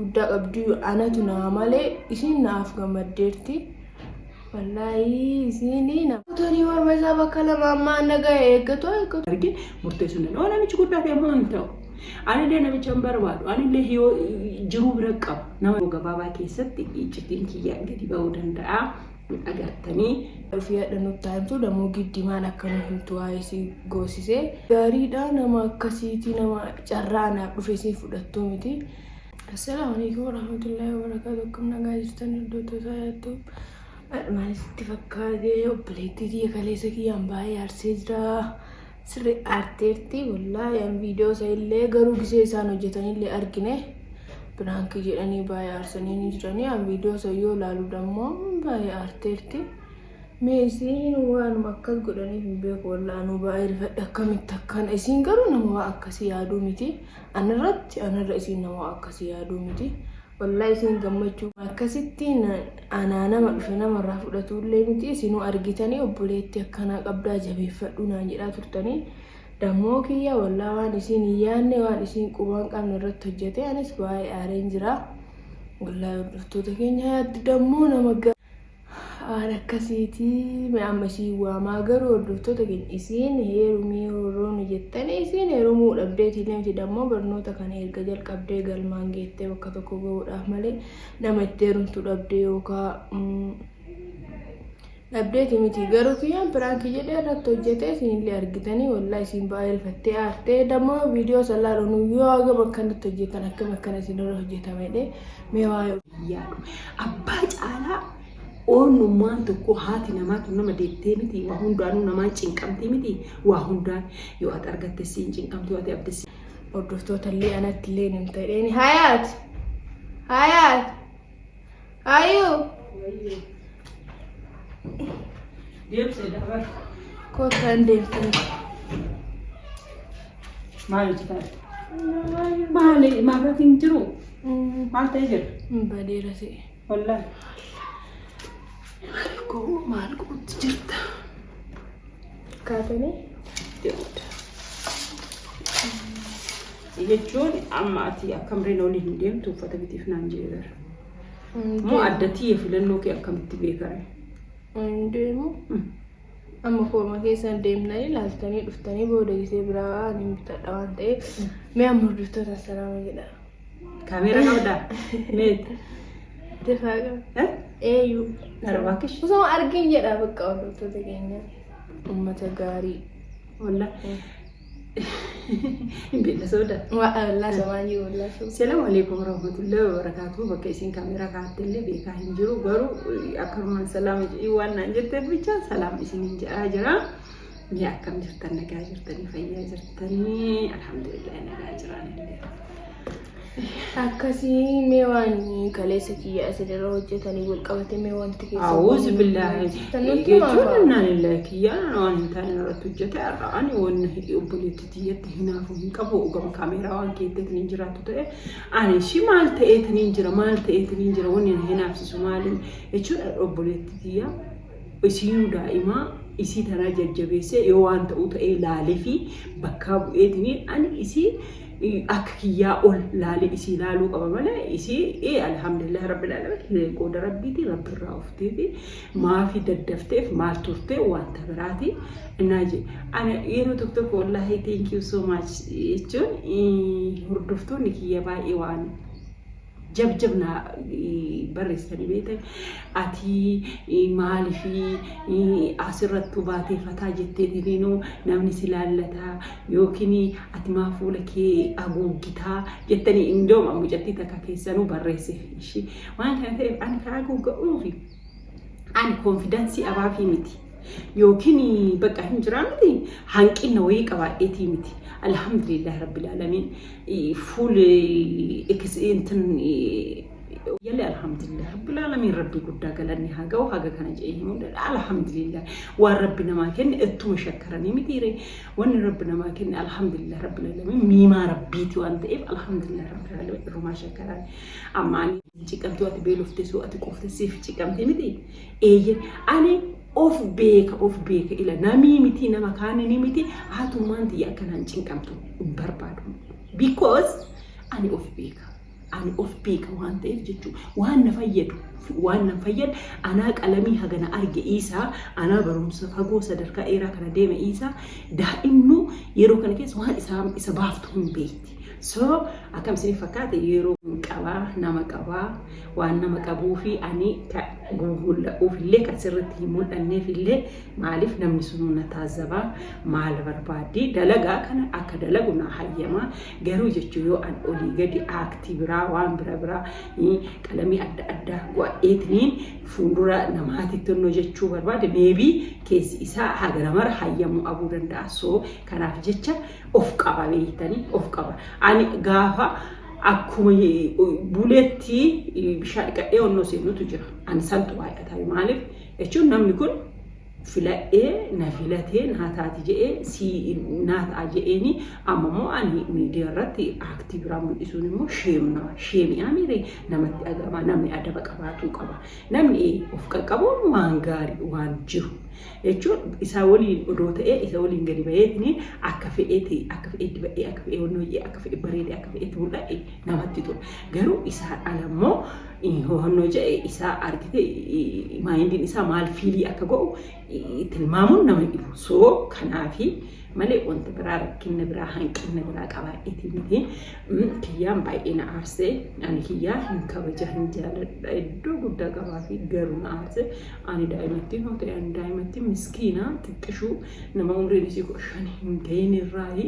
guddaa qabdu anatu nama malee isin naaf gammaddeerti. Wallahi isini namoonni warra isaa bakka lama amma nagaa eeggatu argee murteessuun dha. Waan namichi guddaa ta'e maan ta'u. Ani illee namicha barbaadu. Ani illee jiruu bira qaba. Nama gabaabaa keessatti iccitiin kiyyaa gadi ba'uu danda'a. Agartanii fiadha nutti taa'imtu dammoo giddimaan akkana himtu waa'ee goosisee gaariidha nama akkasiiti nama carraanaaf dhufe si fudhattu miti. Assalaamu alaykum warahmatullahi wabarakatuh. Akkam nagaa jirtan hordoftoota yaattu. Maalitti fakkaatee obboleettii kaleessa kiyyaan baay'ee arsee jira. Sirrii aarteerti wallaahi viidiyoo isaa illee garuu gisee isaan hojjetanillee argine. Biraanki jedhanii baay'ee aarsanii ni jiranii. Viidiyoo isaa yoo ilaalu dammoo baay'ee aarteerti. Meesiin waan akkas godhaniif hin beeku wallaahi baay'ee rifadhe akkamitti akkana. Isiin garuu nama waa akkasii yaaduu miti. Anarra isiin nama waa akkasii yaaduu miti. Wallahi isin gammachuu akkasitti ana nama dhufe namarraa fudhatullee miti. Isinuu argitanii obboleettii akkanaa qabdaa jabeeffadhu naan jedhaa turtanii. Dammoo kiyya wallahi waan isin yaanne waan isin qubaan qabne irratti hojjete anis baay'ee aareen jira. Wallahi hordoftoota keenya yaaddu dammoo nama akkasiiti amma isin waamaa garuu hordoftoota keenya isin heerumii horoon jettanii isin heerumuu dhabdeetillee miti. Dammoo barnoota kana erga jalqabdee galmaan geettee bakka tokko gahuudhaaf malee nama itti heerumtu dhabdee yookaan dhabdeeti miti. Garuu kiyyaan piraankii jedhee irratti hojjete isinillee argitanii wallahi isin baay'ee rifattee aartee. Dammoo viidiyoo salaaluun yoo hagam akkanatti hojjetan akkam akkana isinirra hojjetamedhe mee waa'ee yaadu abbaa caalaa oonummaan tokko haati namaatu nama deettee miti. Waa hundaanuu namaan cinqamtii miti. Waa hundaan yoo ati argatte siin cinqamtii waati abdisi. Hordoftoota illee anatti illee nim ta'edheeni hayaat ayuu deemsee dabar kootaan deemtanii maal jitaate maali maafratiin jiru maal ta'e jira badeera se'e wallahi maal quutti jirta kaatanii deemudha. Jechuun amma ati akkamreen waliin hin deemtu uffata bitiif naan jedheera. Moo addatii filannoo kee akkamitti beekare? Deemu amma kooma keessan deemnanii laaltanii dhuftanii booda gisee biraa ni bitadha waan ta'eef mee amma hordoftoota salaama jedha. Kaameera qabdaa? Meet? Defaa qaba. Eeyyuu. Narabaakish. Osoo argin jedha bakka hordoftoota keenya. Uummata gaarii. Wallahi. Bela soda. Wallah samaaji wallah. Assalamu alaykum warahmatullahi wabarakatuh. Bakka isin kaamera kaa'attelle beekaa hin jiru garuu akkanumaan salaama jedhii waan naan jetteef bicha salaam isiniin jedhaa jira. Mee akkam jirtan nagaa jirtanii fayyaa jirtanii alhamdulillah nagaa jiranillee. Akkasii mee waan kaleessa kiyya asirra hojjetanii wal qabatee mee wanti keessa A'uuzu billahi. Jechuun naan illee kiyya waan hin taane irratti hojjete arra'an waan obboleettii tiyyatti hinaafu hin qabu ugama kaameeraa waan keetteetiin hin jiraatu ta'e ani shi maal ta'eetiin hin jira wanni hinaafsisu maaliin jechuudha obboleettii tiyya isiin daa'imaa isii tanaa jajjabeessee yoo waan ta'u ta'ee laalee fi bakka bu'eetiin ani isii akka kiyyaa ol laalee isii laaluu qaba malee isii alhamdulillah rabbil alamin qooda rabbiiti rabbirraa ufteeti maafi daddafteef maal turte wanta biraati naaje ana yeroo tokko wallahi thank you so much jechuun hordoftoonni kiyya baay'ee waan jabjabna barreessanii beektan ati maaliif asirratti baatee fataa jetteetiniinu namni si laallata yookiin ati maa fuula kee haguuggitaa jettanii indooma mucattii takka keessanuu barreesse ishii waan kana ta'eef ani kan haguugga'uufi ani konfidaansii abaafii miti yookiin bakka hin jiraa miti hanqina wayii qabaadheetii miti. Alhamdulillah rabbil alamin full exentin يلا الحمد لله رب العالمين ربي قد قالني حاجة وحاجة كان جايهم الحمد لله وربنا ما كان أنتم شكرني مديري وان ربنا ما كان الحمد لله رب العالمين ميما ربيتي وانت إيه الحمد لله رب العالمين رما شكرني أما أني جيكم تواتي بيلوفتي سو أتكوفت سيف جيكم تيمتي إيه أنا أوف بيك إلى نامي متي نما كان نمتي هاتو مانتي يا كان جيكم تو بربادو because أنا أوف بيك ani of beeka waan ta'eef jechuudha waan na fayyadu waan na fayyadu anaa qalamii hagana arge isaa anaa barumsa fagoo sadarkaa dheeraa kana deeme isaa daa'imnu yeroo kana keessa waan isa baaftu hin beekti. So akkam isin fakkaate yeroo qabaa nama qabaa waan nama qabuu fi ani gugula'uuf illee kan sirriitti hin mul'anneef illee maaliif namni sun na taazabaa maal barbaaddi dalagaa kana akka dalagu na hayyamaa garuu jechuun yoo an olii gadi aaktii biraa waan biraa qalamii adda addaa godheetiniin fuuldura namaatti tonnoo jechuu barbaade meebii keessi isaa haga namara hayyamuu abuu danda'a. So kanaaf jecha of qaba beektanii of qaba. Ani gaafa akkuma buleetti bishaan dhiqadhee onnoo seenutu jira. Ani santu baay'ataa maaliif jechuun namni kun filadhee na filatee naa taati jedhee si naa ta'a jedheeni amma immoo ani miidiyaa irratti aaktii biraa mul'isuun immoo sheemii amiiree namatti agama namni adaba qabaatuu qaba. Namni of qaqqabuun waan gaarii waan jiru. Jechuun isaa waliin odoo ta'ee isa waliin gadi ba'eetini akka fe'eetti ba'ee akka fe'ee wannoo akka fe'ee bareedee akka fe'eetti mul'ate namatti tola. Garuu isaa alammoo honnoo jedhee isaa argite maayindiin isaa maal fiilii akka godhu tilmaamuun nama dhibu. So kanaafi malee wanta biraa rakkinna biraa hanqinna biraa qabaa'eeti miti kiyyaan baay'ee na aarsee ani kiyyaa hin kabaja hin jaaladha iddoo guddaa qabaa fi garuu na aarsee ani daa'imatti yoo ta'e ani daa'imatti miskiina xiqqishuu nama umriin isii 5 hin gahin irraayi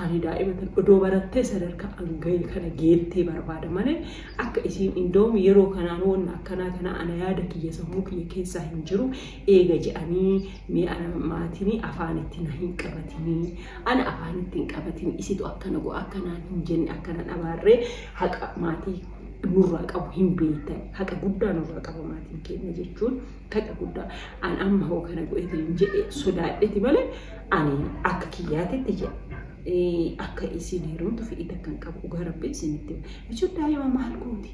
ani daa'imatti odoo barattee sadarkaa angayii kana geettee barbaada malee akka isiin indoom yeroo kanaan wanna akkanaa kana ana yaada kiyya sammuu kiyya keessaa hin jiru eega jedhanii mee ana maatiin afaanitti na hin qabati. Ana afaanitti hin qabatin isitu akkana go akkanaan hin jenne akkana dhabaarree haqa maatii nurraa qabu hin beektan haqa guddaa nurraa qaba maatiin keenya jechuun haqa guddaa an amma hoo kana godhete hin jedhe sodaadheeti malee ani akka kiyyaatitti jedhe akka isin heerumtu fi'ita kan qabu dhugaa rabbi isinitti jechuun daa'ima maal gooti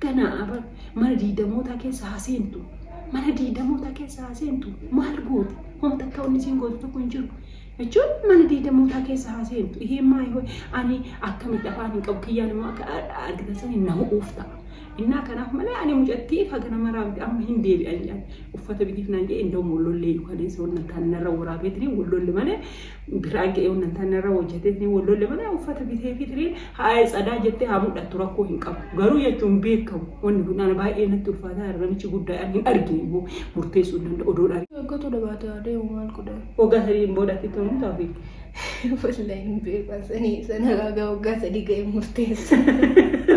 ganaa mana diidamootaa keessa haaseentu mana diidamootaa keessa haaseentu maal gooti homta akka wanni isin gootu tokko hin jiru. Jechuun mana diidamootaa keessa haaseentu ihee maayii ani akkamitti afaan hin qabu kiyyaan immoo akka argitan nama uufta. Innaa kanaaf malee ani mucattii faga nama raabdi amma hin deebi'an jedhan uffata bitiif naan jedhe indoo wallollee kaleessa wannan taanarra waraabeetini wallolle malee biraan ga'ee wannan taanarra hojjeteetini wallolle malee uffata bitee fitiriin haa'ee tsadaa jettee haa mul'attu rakkoo hin qabu. Garuu jechuun beekamu wanni kun ana baay'ee natti ulfaataa irramichi guddaa hin argine immoo murteessuu danda'u odoodhaan. Waggoota dhabaata adeemu maal godhan? Waggaa sadiin boodatti ta'uu taa'u. Wallahi hin beekan sana waggaa sadii ga'ee murteessa.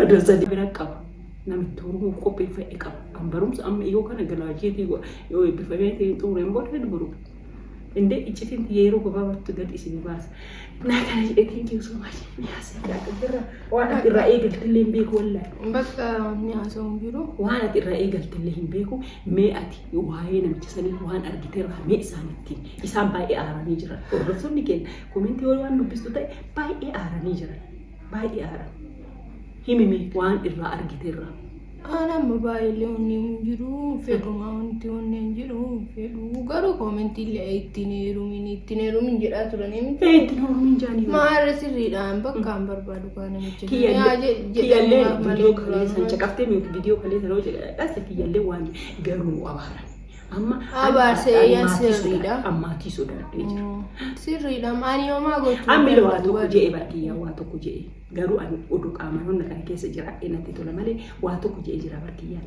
Adoo sadii bira qaba. Namni turuu qopheeffate qaba. An barumsa amma yoo kana galaajeetii yoo eebbifamee ta'e xumureen booda duburu. Indee iccitiin yeroo gabaabaatti gad isin baasa. Naa kana jedhee thank you so much. Miyaasa irraa waan ati irraa eegaltillee hin beeku wallahi. Bakka miyaasa hin jiru. Waan ati irraa eegaltillee hin beeku mee ati waa'ee namicha sanii waan argiteerraa mee isaanitti isaan baay'ee aaranii jiran. Hordoftoonni keenya komentii waan dubbistu ta'e baay'ee aaranii jiran. Baay'ee aaran. Himime waan irraa argiteerraa. Ana baay'ee onni hin jiru fedhuma wanti onni hin jiru fedhu garuu komentii illee ittiin heerumin jedhaa turanii miti. Ittiin heerumin jaanii. Maal sirriidhaan bakkaan barbaadu kan namicha. Kiyyallee viidiyoo kaleessan caqaftee viidiyoo kaleessan hoo jedhadhaas kiyyallee waan garuu abaaran. Amma abaarsee yaa sirriidha. Ammaatii sodaadhee jira. Sirriidha maanii homaa gochuu. Amma waa tokko jedhee baadiyyaa waa tokko jedhee. Garuu ani oduu qaamaan hunda kana keessa jira natti tola malee waa tokko jedhee jira baadiyyaa.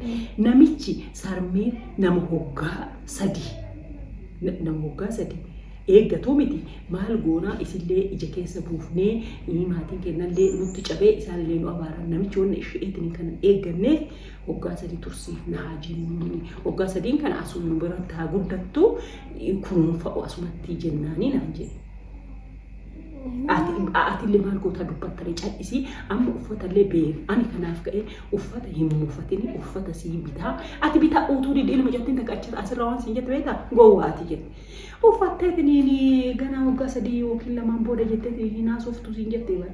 Namichi sarmee nama hoggaa sadii eeggatuu miti maal goonaa isillee ija keessa buufnee maatiin kennallee nutti cabee isaanillee nu abaaran namichi wanna isheetiin kana eegganneef hoggaa sadii tursiif na jennuuni hoggaa sadiin kana asuma nu biratti haa guddattu kunuunfa'u asumatti jennaanii naan jedhe. Ati maal goota dubbattanii cal'isii amma uffatallee beeku ani kanaaf ka'ee uffata hin muufatini uffata sii bitaa ati bitaa utuu ilma jettiin takka achirra asirra waan siin jette beektaa gowwaati jette uffatteetiniin ganaa waggaa sadii yookiin lamaan booda jetteetiin hin haasoftu siin jettee bara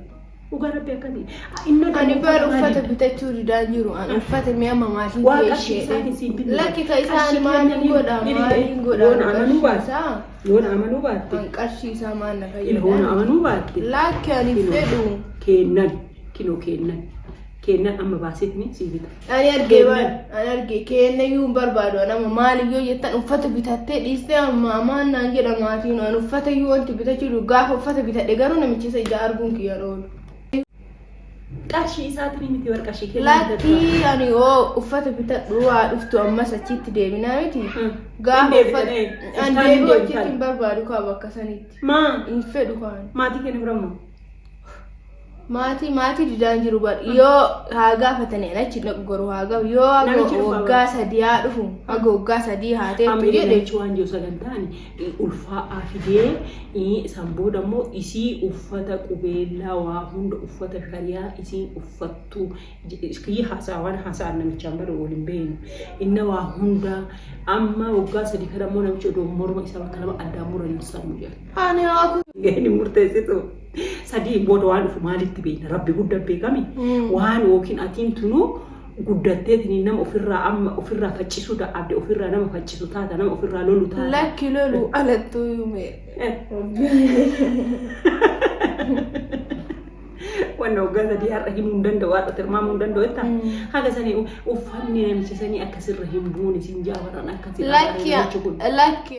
dhugaa rabbi akkasii. Ani bara uffata bitachuu didaan jiru an uffata mi'a mamaatiin ishee lakki ka isaan maaliin godha maaliin godha yoon amanuu baatte qarshii isaa maal na fayyada yoon amanuu baatte lakki ani fedhu kennan kinoo kennan kennan amma baasetni si bita. Ani arge kenna yuun barbaadu nama maaliyyoo jettan uffata bitattee dhiistee maamaan naan jedha maatiin an uffata yuu wanti bitachuu gaafa uffata bitadhe garuu namichisa ija arguun kiyya oolu. Qarshii isaatiin miti warqashii kennan. Lakkii ani uffata bitadhu waa dhuftu ammas achitti deebinaa miti. Gaafa uffata an deebi'u achitti hin barbaadu kaa bakka sanitti. Hin fedhu kaan. Maatii kenna biramoo? Maatii didaan jiru bar yoo haa gaafatanii achi dhaqu garuu haa gahu yoo waggaa sadii haa dhufu haga waggaa sadii haa ta'e jedhe waan jiru sagantaan ulfaa'aa fidee san booda immoo isii uffata qubeellaa waa hunda uffata shariyaa isii uffattu kiyyi haasawaan haasa'an namichaan bara waliin beenu inna waa hunda amma waggaa sadii kana immoo namichi odoo morma isaa bakka lama addaan muranii sammuu jedha. Ani haa gahini murteessitu sadii booda waan dhufu maalitti beekna rabbi guddaa beekami waan yookiin atiin tunu guddatteetiin nama ofirraa faccisu dhaabde ofirraa nama faccisu taata nama ofirraa lolu taata. Lakki lolu alattuu yuume. Wanna waggaa sadii har'a himuu hin danda'u har'a tilmaamuu hin danda'u jetta haga sanii uffanni namicha sanii akkasirra hin buune siin jaabaran akkasirra. Lakki